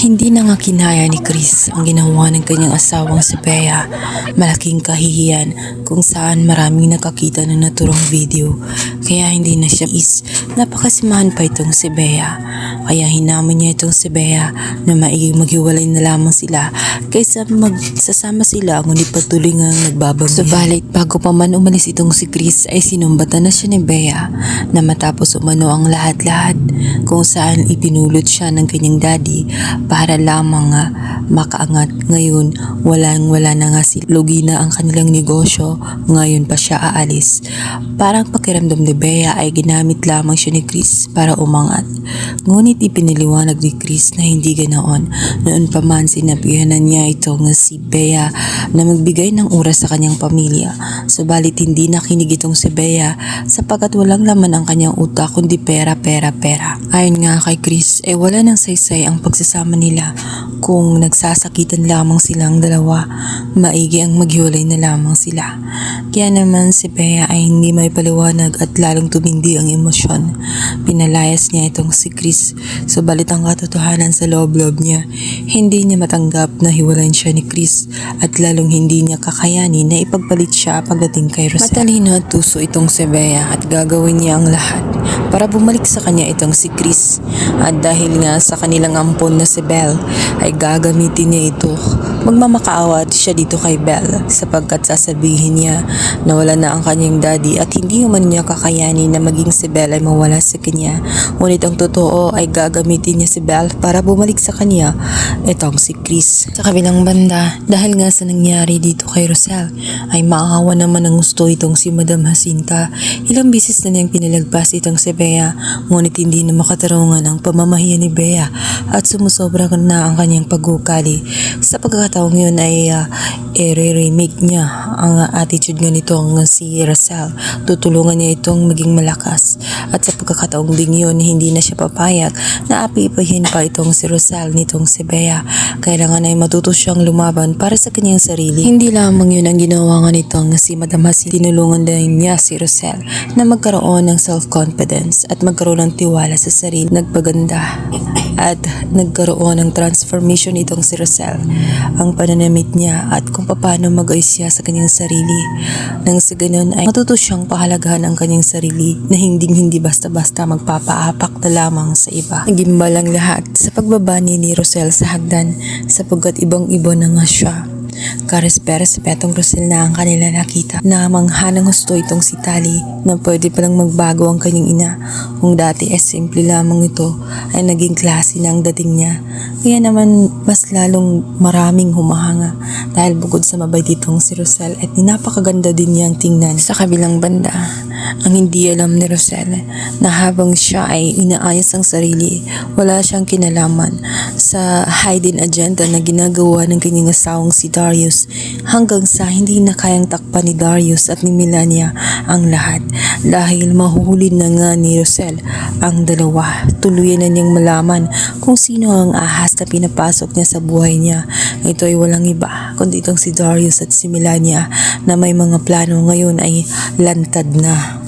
Hindi na nga kinaya ni Chris ang ginawa ng kanyang asawang si Bea. Malaking kahihiyan kung saan maraming nakakita ng naturang video. Kaya hindi na siya napakasimahan pa itong si Bea. Kaya hinamon niya itong si Bea na maiging maghiwalay na lamang sila kaysa magsasama sila ngunit patuloy nga nagbabangyan. Subalit bago pa man umalis itong si Chris ay sinumbatan na siya ni Bea na matapos umano ang lahat-lahat kung saan ipinulot siya ng kanyang daddy para lamang makaangat. Ngayon wala na nga lugi na ang kanilang negosyo, ngayon pa siya aalis. Parang pakiramdam ni Bea ay ginamit lamang siya ni Chris para umangat. Ngunit ipiniliwanag ni Chris na hindi ganoon. Noon pa man sinabihan niya itong si Bea na magbigay ng oras sa kanyang pamilya. Subalit hindi nakinig itong si Bea sapagkat walang laman ang kanyang utak kundi pera. Ayon nga kay Chris ay wala nang saysay ang pagsasama nila kung nagsasakitan lamang silang dalawa. Maigi ang maghiwalay na lamang sila. Kaya naman si Bea ay hindi may paliwanag at lalong tumindi ang emosyon. Pinalayas niya itong si Chris. Subalit ang katotohanan sa loob-loob niya, hindi niya matanggap na hiwalayin siya ni Chris at lalong hindi niya kakayanin na ipagpalit siya pagdating kay Rosel. Matalino at tuso itong si Bea at gagawin niya ang lahat para bumalik sa kanya itong si Chris. At dahil nga sa kanilang ampon na si Belle ay gagamitin niya ito. Magmamakaawa siya dito kay Belle sapagkat sasabihin niya na wala na ang kanyang daddy at hindi man niya kakayanin na maging si Belle ay mawala sa kanya. Ngunit ang totoo ay gagamitin niya si Belle para bumalik sa kanya itong si Chris. Sa kabilang banda, dahil nga sa nangyari dito kay Rosel ay maawa naman ang gusto itong si Madam Jacinta. Ilang bisis na niyang pinalagpas itong si Bea, ngunit hindi na makatarungan ang pamamahiya ni Bea at sumusobra na ang kanyang pag-ukali. Sa pagkakataong yun ay i-remake niya ang attitude nga nitong si Rosel. Tutulungan niya itong maging malakas at sa pagkakataong ding yun hindi na siya papayag na api-ipahin pa itong si Rosel nitong si Bea. Kailangan ay matuto siyang lumaban para sa kanyang sarili. Hindi lamang yun ang ginawa nga nitong si Madam Jacinta. Tinulungan din niya si Rosel na magkaroon ng self-confidence at magkaroon ng tiwala sa sarili. Nagpaganda at nagkaroon ng transformation itong si Rosel. Ang pananamit niya at kung paano mag-ayos siya sa kanyang sarili. Nang sa ganun ay matuto siyang pahalagahan ang kanyang sarili na hindi basta-basta magpapaapak na lamang sa iba. Nagimbal ang lahat sa pagbabani ni Rosel sa hagdan sapagkat ibang-iba na nga siya. Karespe-respetong Rosel na ang kanila nakita na manghanang husto itong si Tali na pwede palang magbago ang kanyang ina. Kung dati simple lamang ito ay naging klase na ang dating niya. Kaya naman mas lalong maraming humahanga dahil bukod sa mabait itong si Rosel at napakaganda din niyang tingnan. Sa kabilang banda, ang hindi alam ni Rosel na habang siya ay inaayos ang sarili, wala siyang kinalaman sa hidden agenda na ginagawa ng kanyang asawang si Darius hanggang sa hindi na kayang takpan ni Darius at ni Melania ang lahat dahil mahuhuli na nga ni Rosel ang dalawa. Tuluyan na niyang malaman kung sino ang ahas na pinapasok niya sa buhay niya. Ito ay walang iba kundi itong si Darius at si Melania na may mga plano ngayon ay lantad na.